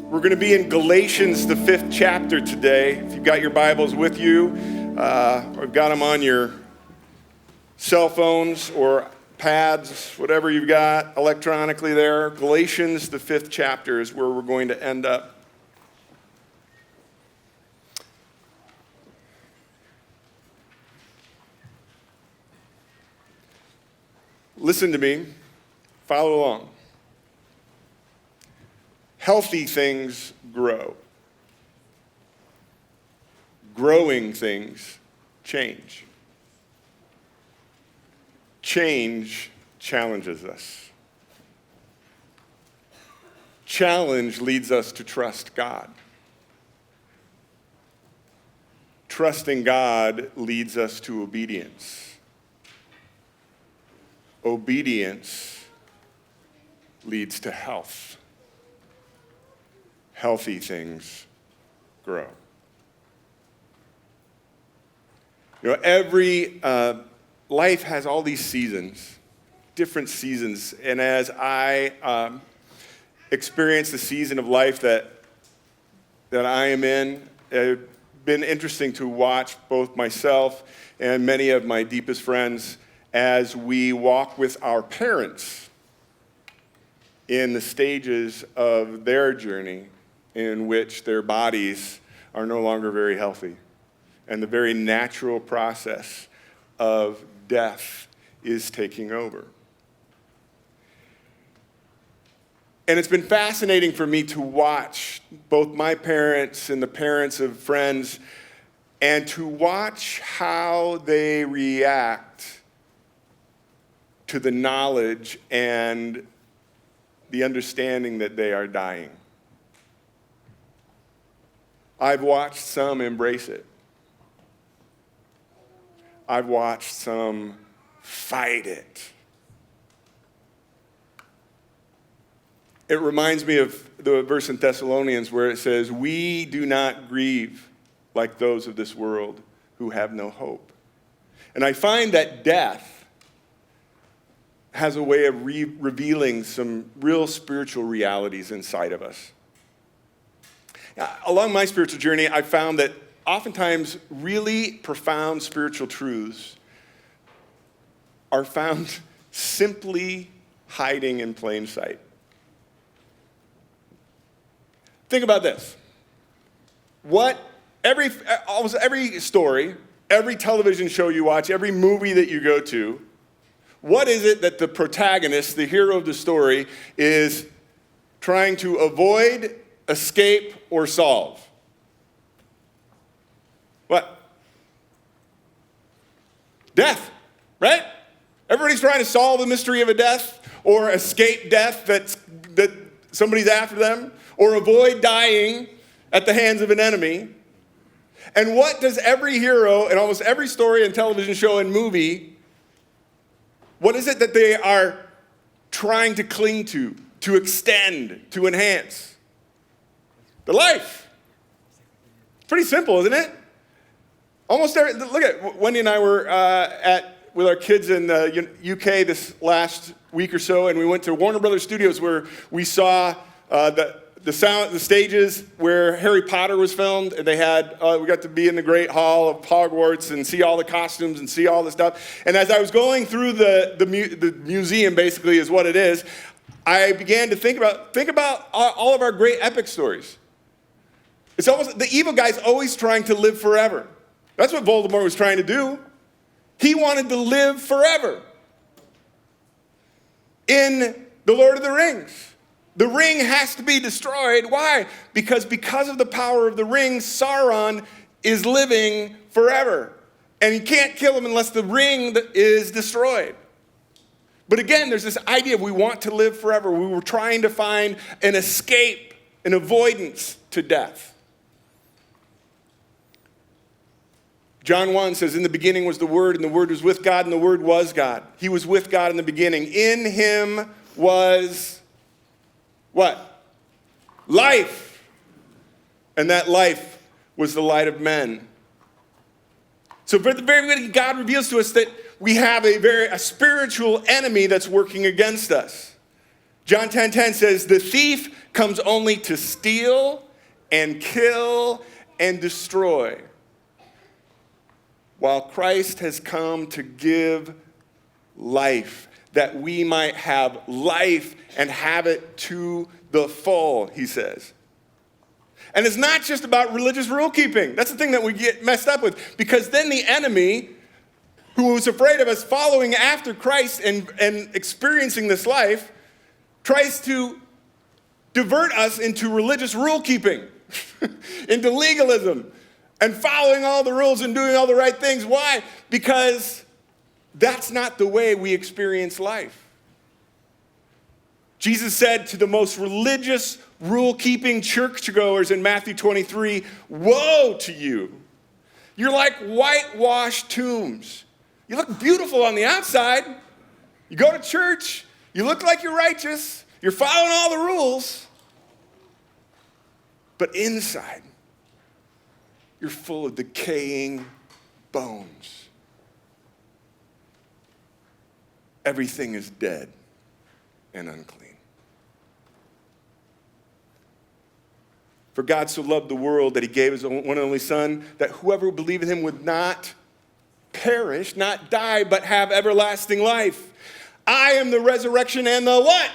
We're going to be in Galatians, the 5th chapter today. If you've got your Bibles with you, or got them on your cell phones or pads, whatever you've got electronically there, Galatians, the 5th chapter is where we're going to end up. Listen to me. Follow along. Healthy things grow. Growing things change. Change challenges us. Challenge leads us to trust God. Trusting God leads us to obedience. Obedience leads to health. Healthy things grow. You know, every life has all these seasons, different seasons. And as I experience the season of life that I am in, it's been interesting to watch both myself and many of my deepest friends as we walk with our parents in the stages of their journey in which their bodies are no longer very healthy. And the very natural process of death is taking over. And it's been fascinating for me to watch both my parents and the parents of friends and to watch how they react to the knowledge and the understanding that they are dying. I've watched some embrace it. I've watched some fight it. It reminds me of the verse in Thessalonians where it says, "We do not grieve like those of this world who have no hope." And I find that death has a way of revealing some real spiritual realities inside of us. Along my spiritual journey, I found that oftentimes really profound spiritual truths are found simply hiding in plain sight. Think about this. Almost every story, every television show you watch, every movie that you go to, what is it that the protagonist, the hero of the story, is trying to avoid, escape, or solve? What? Death, right? Everybody's trying to solve the mystery of a death or escape death that somebody's after them or avoid dying at the hands of an enemy. And what does every hero in almost every story and television show and movie, what is it that they are trying to cling to extend, to enhance? The life. Pretty simple, isn't it? Look at, Wendy and I were with our kids in the UK this last week or so, and we went to Warner Brothers Studios where we saw the stages where Harry Potter was filmed, and we got to be in the Great Hall of Hogwarts and see all the costumes and see all the stuff. And as I was going through the museum, basically is what it is, I began to think about all of our great epic stories. It's almost, the evil guy's always trying to live forever. That's what Voldemort was trying to do. He wanted to live forever. In The Lord of the Rings, the ring has to be destroyed. Why? Because of the power of the ring, Sauron is living forever. And you can't kill him unless the ring is destroyed. But again, there's this idea of we want to live forever. We were trying to find an escape, an avoidance to death. John 1 says, "In the beginning was the Word, and the Word was with God, and the Word was God." He was with God in the beginning. In him was what? Life. And that life was the light of men. So for the very beginning, God reveals to us that we have a spiritual enemy that's working against us. John 10:10 says, the thief comes only to steal and kill and destroy, while Christ has come to give life, that we might have life and have it to the full, he says. And it's not just about religious rule keeping. That's the thing that we get messed up with, because then the enemy, who was afraid of us following after Christ and experiencing this life, tries to divert us into religious rule keeping, into legalism, and following all the rules and doing all the right things. Why? Because that's not the way we experience life. Jesus said to the most religious, rule-keeping churchgoers in Matthew 23, woe to you. You're like whitewashed tombs. You look beautiful on the outside. You go to church. You look like you're righteous. You're following all the rules. But inside, you're full of decaying bones. Everything is dead and unclean. For God so loved the world that he gave his one and only Son, that whoever would believe in him would not perish, not die, but have everlasting life. I am the resurrection and the what?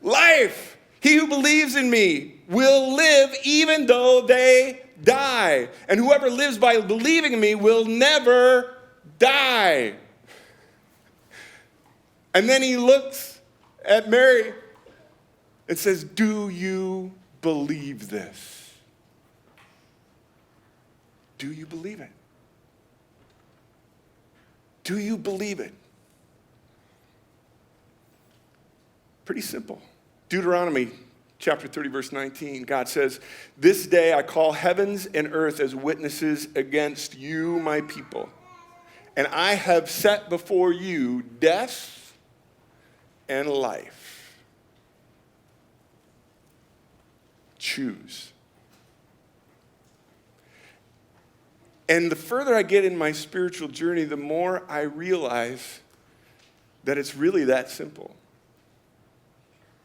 Life. He who believes in me will live even though they die. And whoever lives by believing in me will never die. And then he looks at Mary and says, do you believe this? Do you believe it? Do you believe it? Pretty simple. Deuteronomy chapter 30, verse 19, God says, this day I call heavens and earth as witnesses against you, my people. And I have set before you death and life. Choose. And the further I get in my spiritual journey, the more I realize that it's really that simple.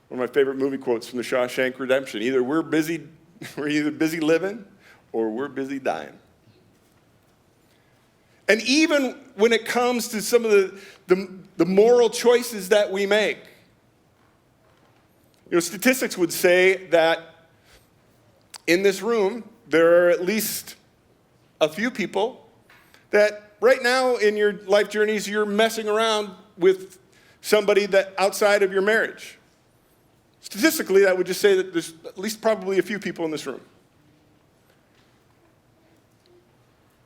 One of my favorite movie quotes from the Shawshank Redemption, either we're either busy living or we're busy dying. And even when it comes to some of the moral choices that we make, statistics would say that in this room, there are at least a few people that right now in your life journeys, you're messing around with somebody that outside of your marriage. Statistically, that would just say that there's at least probably a few people in this room.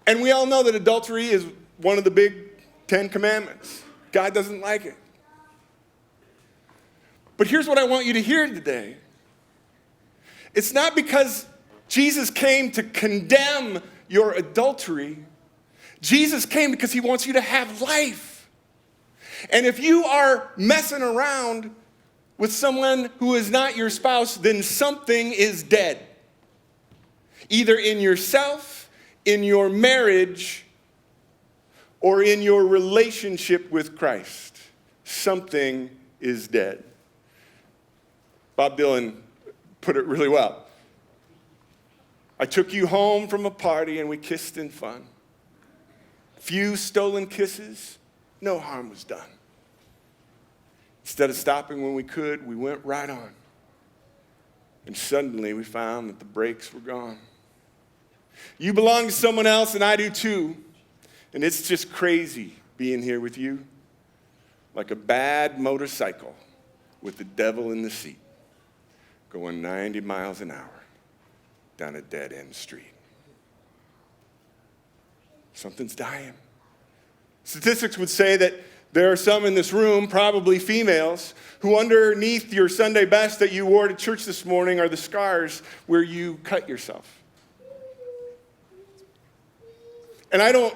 And we all know that adultery is one of the big 10 commandments. God doesn't like it. But here's what I want you to hear today. It's not because Jesus came to condemn your adultery. Jesus came because he wants you to have life. And if you are messing around with someone who is not your spouse, then something is dead. Either in yourself, in your marriage, or in your relationship with Christ. Something is dead. Bob Dylan put it really well. I took you home from a party and we kissed in fun. Few stolen kisses, no harm was done. Instead of stopping when we could, we went right on. And suddenly we found that the brakes were gone. You belong to someone else and I do too. And it's just crazy being here with you. Like a bad motorcycle with the devil in the seat. Going 90 miles an hour down a dead-end street. Something's dying. Statistics would say that there are some in this room, probably females, who underneath your Sunday best that you wore to church this morning are the scars where you cut yourself. And I don't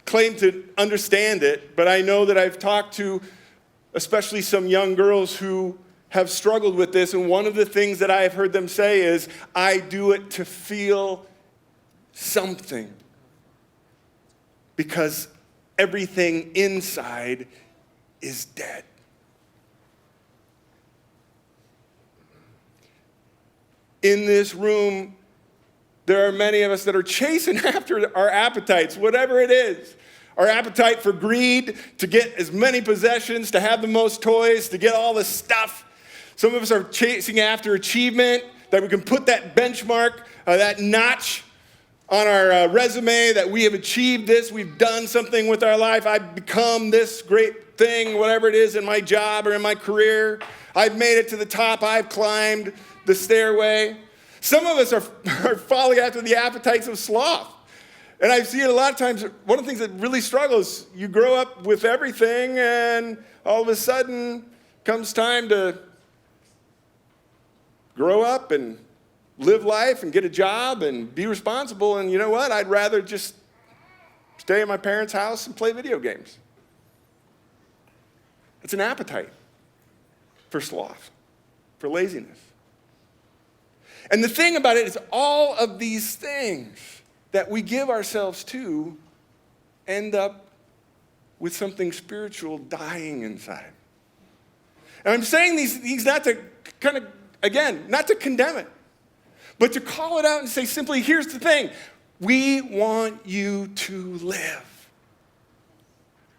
claim to understand it, but I know that I've talked to especially some young girls who have struggled with this, and one of the things that I have heard them say is, I do it to feel something. Because everything inside is dead. in this room, there are many of us that are chasing after our appetites, whatever it is. Our appetite for greed, to get as many possessions, to have the most toys, to get all the stuff. Some of us are chasing after achievement, that we can put that benchmark, that notch on our resume, that we have achieved this, we've done something with our life, I've become this great thing, whatever it is in my job or in my career. I've made it to the top, I've climbed the stairway. Some of us are falling after the appetites of sloth. And I see it a lot of times, one of the things that really struggles, you grow up with everything and all of a sudden comes time to grow up and live life and get a job and be responsible. And you know what? I'd rather just stay at my parents' house and play video games. It's an appetite for sloth, for laziness. And the thing about it is all of these things that we give ourselves to end up with something spiritual dying inside. And I'm saying these things not to kind of, again, not to condemn it, but to call it out and say simply, here's the thing. We want you to live.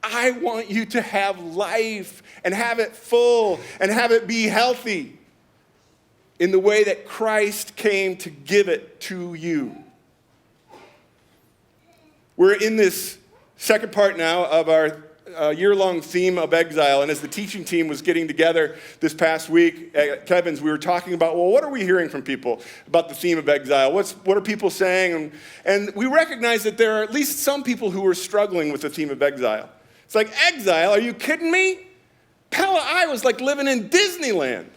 I want you to have life and have it full and have it be healthy in the way that Christ came to give it to you. We're in this second part now of our year-long theme of exile. And as the teaching team was getting together this past week at Kevin's, we were talking about, well, what are we hearing from people about the theme of exile? What are people saying? And we recognize that there are at least some people who are struggling with the theme of exile. It's like, exile? Are you kidding me? Pella, I was like living in Disneyland.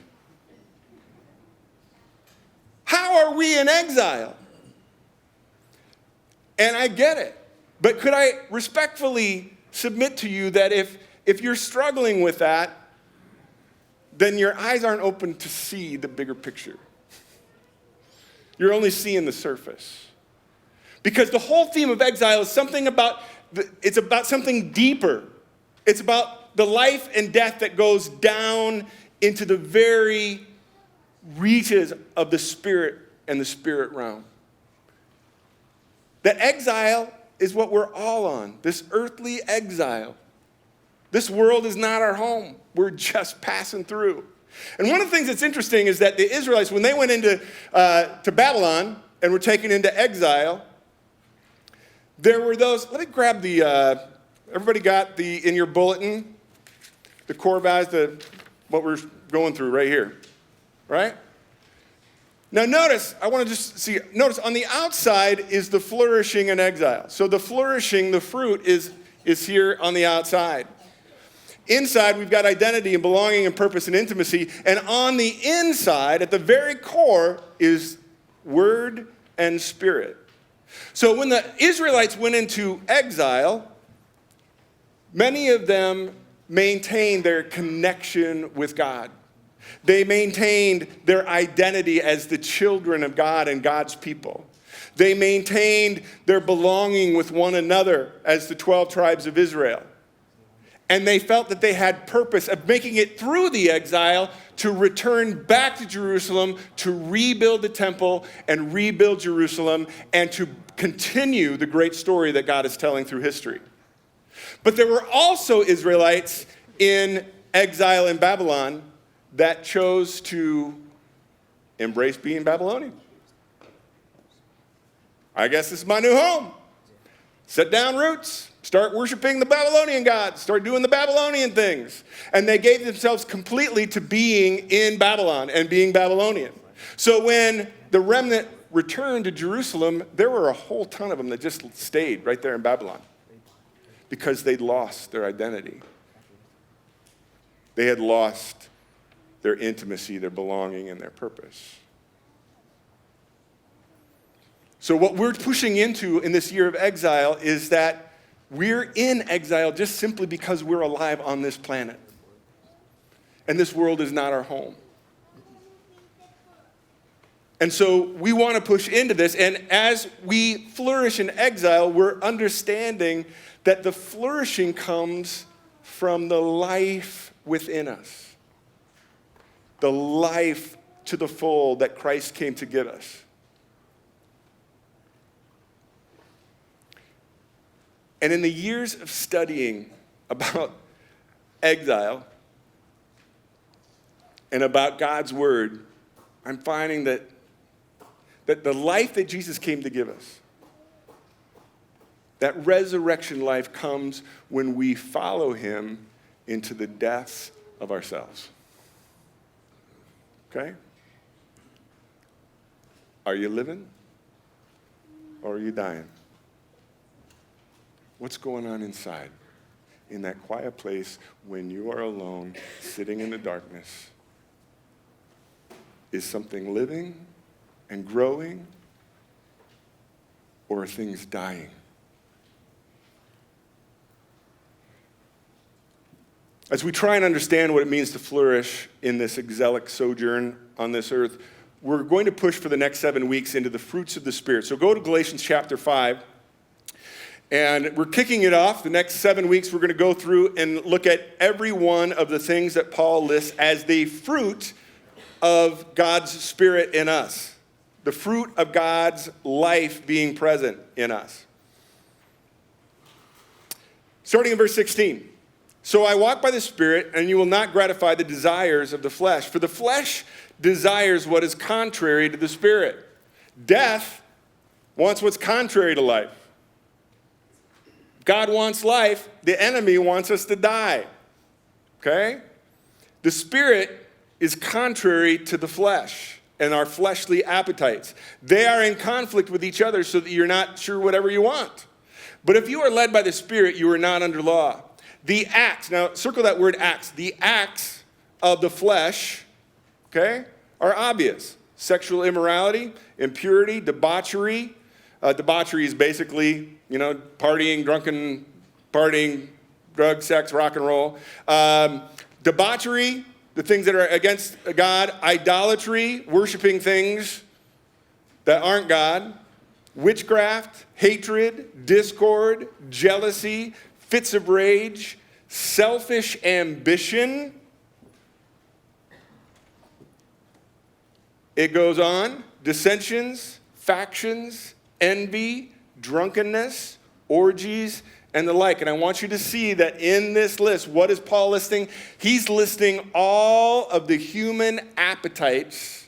How are we in exile? And I get it. But could I respectfully submit to you that if you're struggling with that, then your eyes aren't open to see the bigger picture. You're only seeing the surface. Because the whole theme of exile is something about, it's about something deeper. It's about the life and death that goes down into the very reaches of the spirit and the spirit realm. That exile is what we're all on, this earthly exile. This world is not our home. We're just passing through. And one of the things that's interesting is that the Israelites, when they went into to Babylon and were taken into exile, there were those, let me grab the, everybody got in your bulletin, the core values, what we're going through right here, right? Now notice, I want to just see, notice on the outside is the flourishing in exile. So the flourishing, the fruit is here on the outside. Inside, we've got identity and belonging and purpose and intimacy. And on the inside, at the very core, is word and spirit. So when the Israelites went into exile, many of them maintained their connection with God. They maintained their identity as the children of God and God's people. They maintained their belonging with one another as the 12 tribes of Israel. And they felt that they had purpose of making it through the exile to return back to Jerusalem, to rebuild the temple and rebuild Jerusalem, and to continue the great story that God is telling through history. But there were also Israelites in exile in Babylon that chose to embrace being Babylonian. I guess this is my new home. Set down roots. Start worshiping the Babylonian gods. Start doing the Babylonian things. And they gave themselves completely to being in Babylon and being Babylonian. So when the remnant returned to Jerusalem, there were a whole ton of them that just stayed right there in Babylon because they'd lost their identity. They had lost their intimacy, their belonging, and their purpose. So what we're pushing into in this year of exile is that we're in exile just simply because we're alive on this planet. And this world is not our home. And so we want to push into this. And as we flourish in exile, we're understanding that the flourishing comes from the life within us. The life to the fold that Christ came to give us. And in the years of studying about exile and about God's word, I'm finding that the life that Jesus came to give us, that resurrection life comes when we follow him into the deaths of ourselves. Okay? Are you living or are you dying? What's going on inside? In that quiet place when you are alone, sitting in the darkness? Is something living and growing, or are things dying? As we try and understand what it means to flourish in this exilic sojourn on this earth, we're going to push for the next 7 weeks into the fruits of the Spirit. So go to Galatians chapter 5. And we're kicking it off. The next 7 weeks, we're going to go through and look at every one of the things that Paul lists as the fruit of God's Spirit in us. The fruit of God's life being present in us. Starting in verse 16. So I walk by the Spirit, and you will not gratify the desires of the flesh. For the flesh desires what is contrary to the Spirit. Death wants what's contrary to life. God wants life. The enemy wants us to die. Okay? The Spirit is contrary to the flesh and our fleshly appetites. They are in conflict with each other so that you're not sure whatever you want. But if you are led by the Spirit, you are not under law. The acts, now circle that word acts. The acts of the flesh, okay, are obvious. Sexual immorality, impurity, debauchery. Debauchery is basically, partying, drug, sex, rock and roll. Debauchery, the things that are against God. Idolatry, worshiping things that aren't God. Witchcraft, hatred, discord, jealousy, fits of rage, selfish ambition. It goes on. Dissensions, factions, envy, drunkenness, orgies, and the like. And I want you to see that in this list, what is Paul listing? He's listing all of the human appetites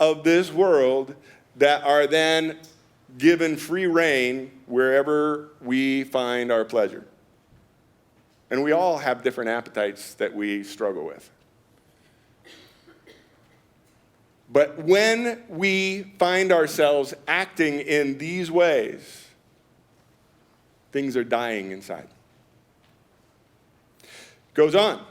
of this world that are then given free rein wherever we find our pleasure. And we all have different appetites that we struggle with. But when we find ourselves acting in these ways, things are dying inside. Goes on.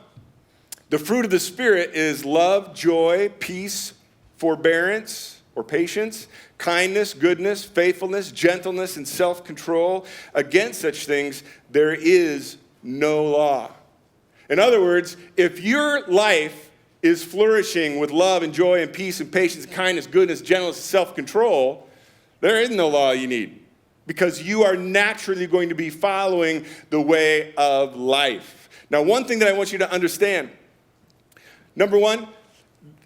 The fruit of the Spirit is love, joy, peace, forbearance or patience, kindness, goodness, faithfulness, gentleness, and self-control. Against such things, there is no law. In other words, if your life is flourishing with love and joy and peace and patience, kindness, goodness, gentleness, and self-control, there is no law you need because you are naturally going to be following the way of life. Now, one thing that I want you to understand, number one,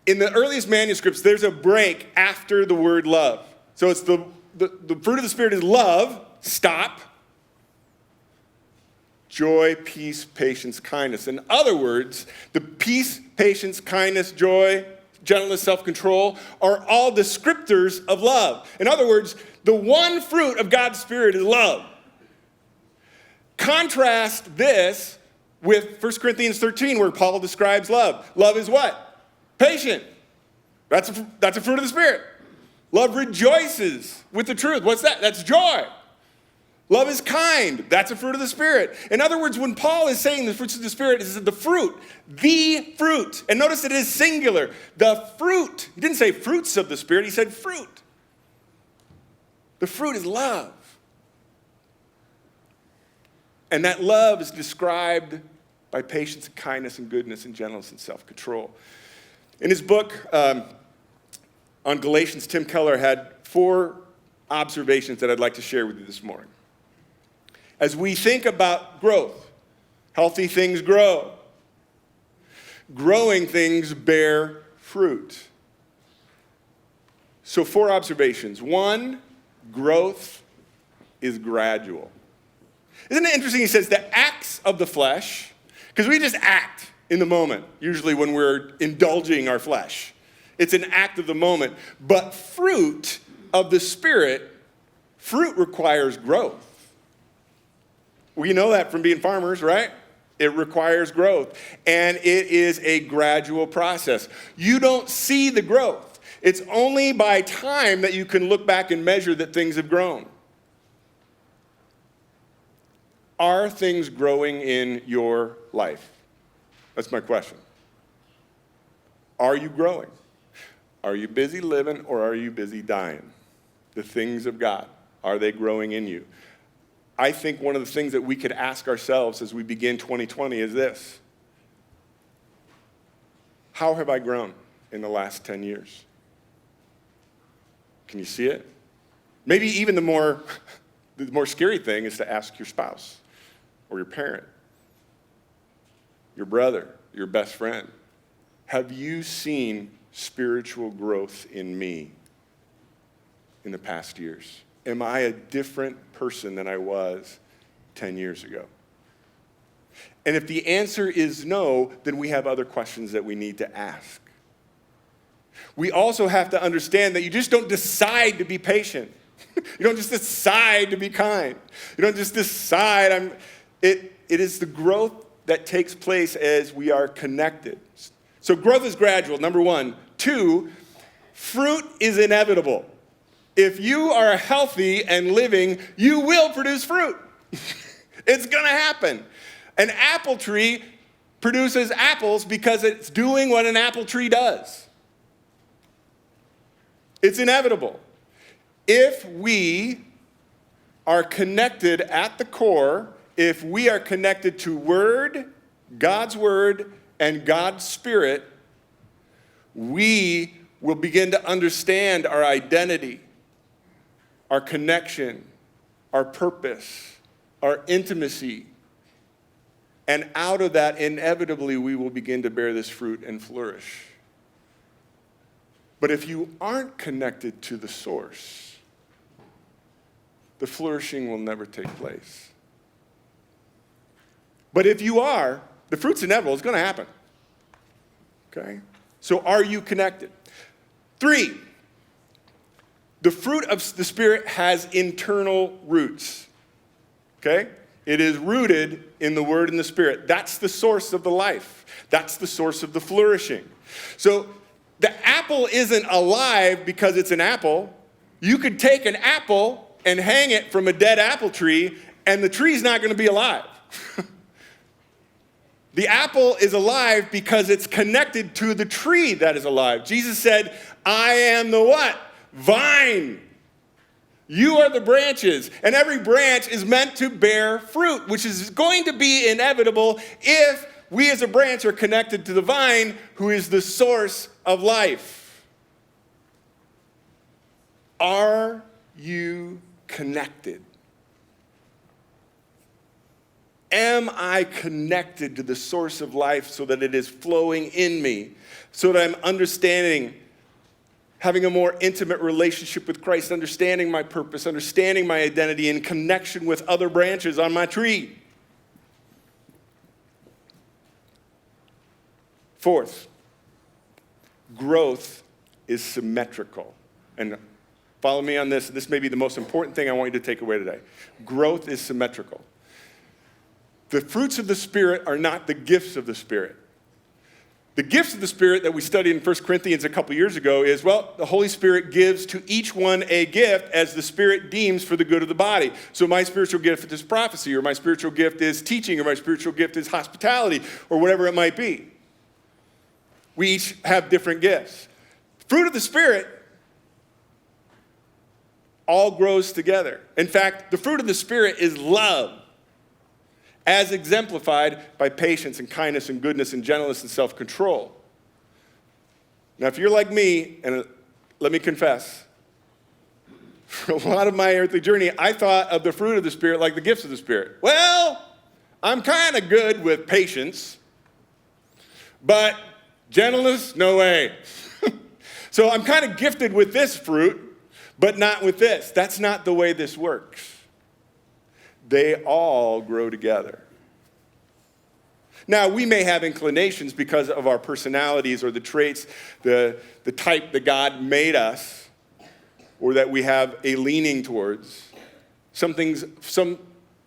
in the earliest manuscripts, there's a break after the word love. So it's the fruit of the Spirit is love, stop. Joy, peace, patience, kindness. In other words, the peace, patience, kindness, joy, gentleness, self-control are all descriptors of love. In other words, the one fruit of God's Spirit is love. Contrast this with 1 Corinthians 13 where Paul describes love. Love is what? Patient. That's a fruit of the Spirit. Love rejoices with the truth. What's that? That's joy. Love is kind. That's a fruit of the Spirit. In other words, when Paul is saying the fruits of the Spirit, is the fruit. The fruit. And notice it is singular. The fruit. He didn't say fruits of the Spirit. He said fruit. The fruit is love. And that love is described by patience and kindness and goodness and gentleness and self-control. In his book on Galatians, Tim Keller had 4 observations that I'd like to share with you this morning. As we think about growth, healthy things grow. Growing things bear fruit. So 4 observations. 1, growth is gradual. Isn't it interesting? He says the acts of the flesh, because we just act in the moment, usually when we're indulging our flesh. It's an act of the moment. But fruit of the Spirit, fruit requires growth. We know that from being farmers, right? It requires growth. And it is a gradual process. You don't see the growth. It's only by time that you can look back and measure that things have grown. Are things growing in your life? That's my question. Are you growing? Are you busy living or are you busy dying? The things of God, are they growing in you? I think one of the things that we could ask ourselves as we begin 2020 is this. How have I grown in the last 10 years? Can you see it? Maybe even the more scary thing is to ask your spouse or your parent, your brother, your best friend. Have you seen spiritual growth in me in the past years? Am I a different person than I was 10 years ago? And if the answer is no, then we have other questions that we need to ask. We also have to understand that you just don't decide to be patient. You don't just decide to be kind. You don't just decide. It is the growth that takes place as we are connected. So growth is gradual, number 1. 2, fruit is inevitable. If you are healthy and living, you will produce fruit. It's going to happen. An apple tree produces apples because it's doing what an apple tree does. It's inevitable. If we are connected at the core, if we are connected to Word, God's Word, and God's Spirit, we will begin to understand our identity, our connection, our purpose, our intimacy. And out of that, inevitably, we will begin to bear this fruit and flourish. But if you aren't connected to the source, the flourishing will never take place. But if you are, the fruit's inevitable. It's going to happen. Okay? So are you connected? 3, the fruit of the Spirit has internal roots. Okay? It is rooted in the Word and the Spirit. That's the source of the life. That's the source of the flourishing. So the apple isn't alive because it's an apple. You could take an apple and hang it from a dead apple tree, and the tree's not going to be alive. The apple is alive because it's connected to the tree that is alive. Jesus said, I am the what? Vine. You are the branches. And every branch is meant to bear fruit, which is going to be inevitable if we as a branch are connected to the vine, who is the source of life. Are you connected? Am I connected to the source of life so that it is flowing in me, so that I'm understanding, having a more intimate relationship with Christ, understanding my purpose, understanding my identity in connection with other branches on my tree? 4th, growth is symmetrical. And follow me on this. This may be the most important thing I want you to take away today. Growth is symmetrical. The fruits of the Spirit are not the gifts of the Spirit. The gifts of the Spirit that we studied in 1 Corinthians a couple years ago is, well, the Holy Spirit gives to each one a gift as the Spirit deems for the good of the body. So my spiritual gift is prophecy, or my spiritual gift is teaching, or my spiritual gift is hospitality, or whatever it might be. We each have different gifts. Fruit of the Spirit all grows together. In fact, the fruit of the Spirit is love, as exemplified by patience and kindness and goodness and gentleness and self-control. Now, if you're like me, and let me confess, for a lot of my earthly journey, I thought of the fruit of the Spirit like the gifts of the Spirit. Well, I'm kind of good with patience, but gentleness, no way. So I'm kind of gifted with this fruit, but not with this. That's not the way this works. They all grow together. Now, we may have inclinations because of our personalities or the traits, the type that God made us, or that we have a leaning towards. Some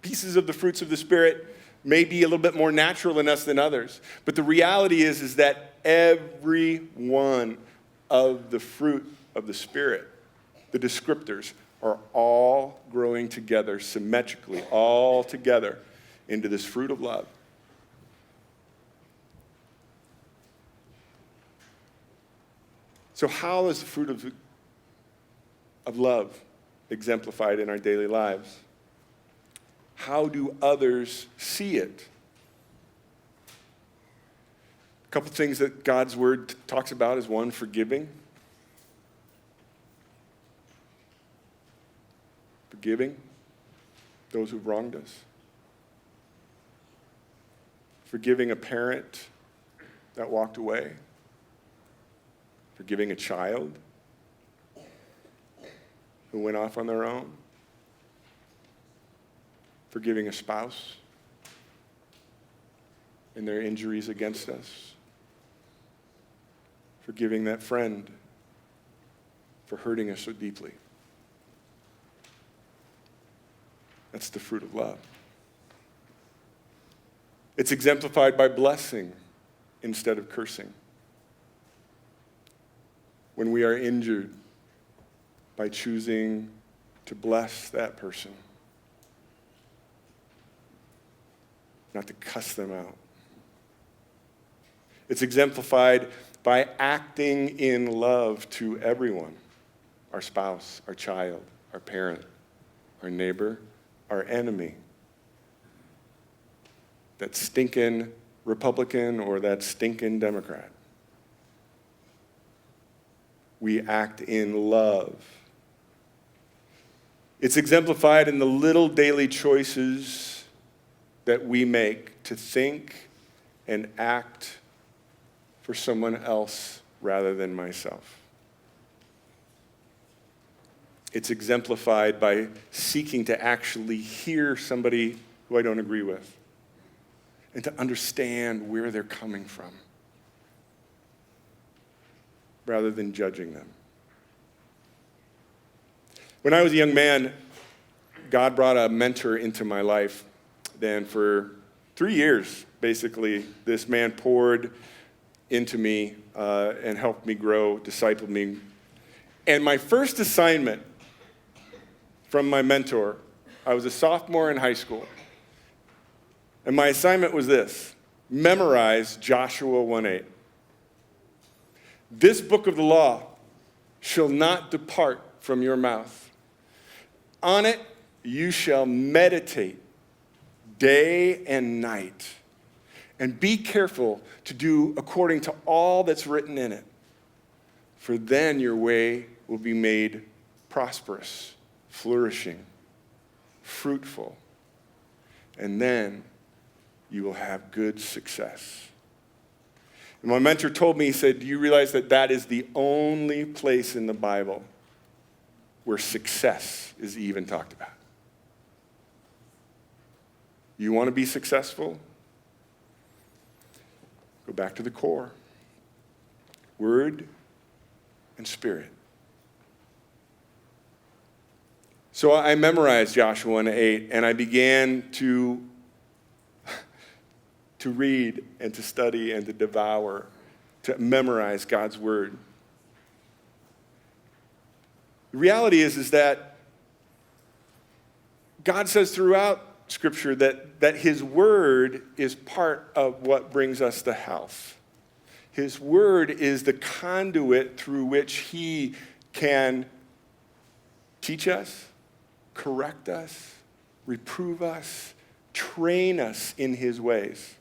pieces of the fruits of the Spirit may be a little bit more natural in us than others. But the reality is that every one of the fruit of the Spirit, the descriptors, are all growing together symmetrically, all together into this fruit of love. So how is the fruit of love exemplified in our daily lives? How do others see it? A couple things that God's word talks about is one, forgiving. Forgiving those who've wronged us. Forgiving a parent that walked away. Forgiving a child who went off on their own. Forgiving a spouse and their injuries against us. Forgiving that friend for hurting us so deeply. That's the fruit of love. It's exemplified by blessing instead of cursing. When we are injured, by choosing to bless that person, not to cuss them out. It's exemplified by acting in love to everyone, our spouse, our child, our parent, our neighbor, our enemy, that stinking Republican or that stinking Democrat. We act in love. It's exemplified in the little daily choices that we make to think and act for someone else rather than myself. It's exemplified by seeking to actually hear somebody who I don't agree with and to understand where they're coming from, rather than judging them. When I was a young man, God brought a mentor into my life. Then for 3 years, basically, this man poured into me and helped me grow, discipled me. And my first assignment from my mentor, I was a sophomore in high school, and my assignment was this: memorize Joshua 1:8. This book of the law shall not depart from your mouth. On it you shall meditate day and night, and be careful to do according to all that's written in it. For then your way will be made prosperous, flourishing, fruitful, and then you will have good success. And my mentor told me, he said, do you realize that that is the only place in the Bible where success is even talked about? You want to be successful? Go back to the core. Word and spirit. So I memorized Joshua 1:8, and I began to read and to study and to devour, to memorize God's word. The reality is that God says throughout Scripture that his word is part of what brings us to health. His word is the conduit through which he can teach us, correct us, reprove us, train us in his ways.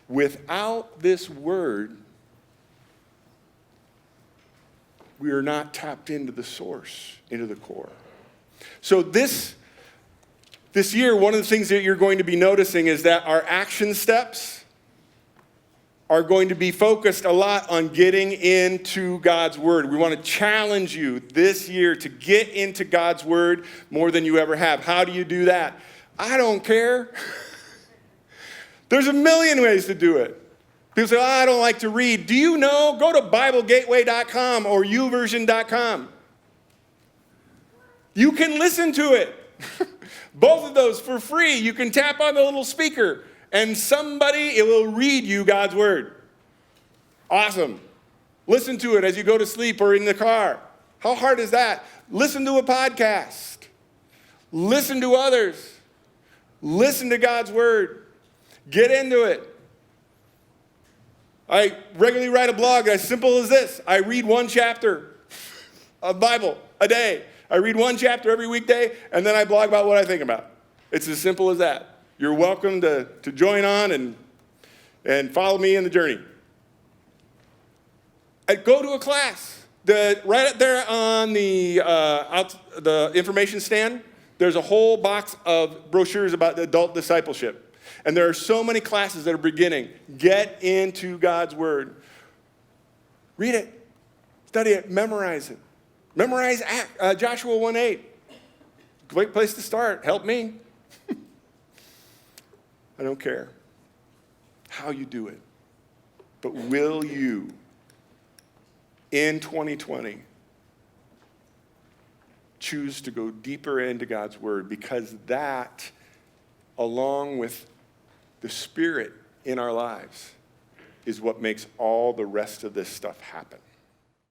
Without this word, we are not tapped into the source, into the core. So this year, one of the things that you're going to be noticing is that our action steps are going to be focused a lot on getting into God's Word. We want to challenge you this year to get into God's Word more than you ever have. How do you do that? I don't care. There's a million ways to do it. People say, I don't like to read. Do you know? Go to BibleGateway.com or YouVersion.com. You can listen to it. Both of those for free. You can tap on the little speaker and it will read you God's Word. Awesome. Listen to it as you go to sleep or in the car. How hard is that? Listen to a podcast. Listen to others. Listen to God's Word. Get into it. I regularly write a blog as simple as this. I read one chapter of Bible a day. I read one chapter every weekday, and then I blog about what I think about. It's as simple as that. You're welcome to join on and follow me in the journey. I go to a class. Right up there on the information stand, there's a whole box of brochures about adult discipleship. And there are so many classes that are beginning. Get into God's Word. Read it. Study it. Memorize it. Memorize Joshua 1:8. Great place to start. Help me. I don't care how you do it. But will you, in 2020, choose to go deeper into God's Word? Because that, along with the Spirit in our lives, is what makes all the rest of this stuff happen.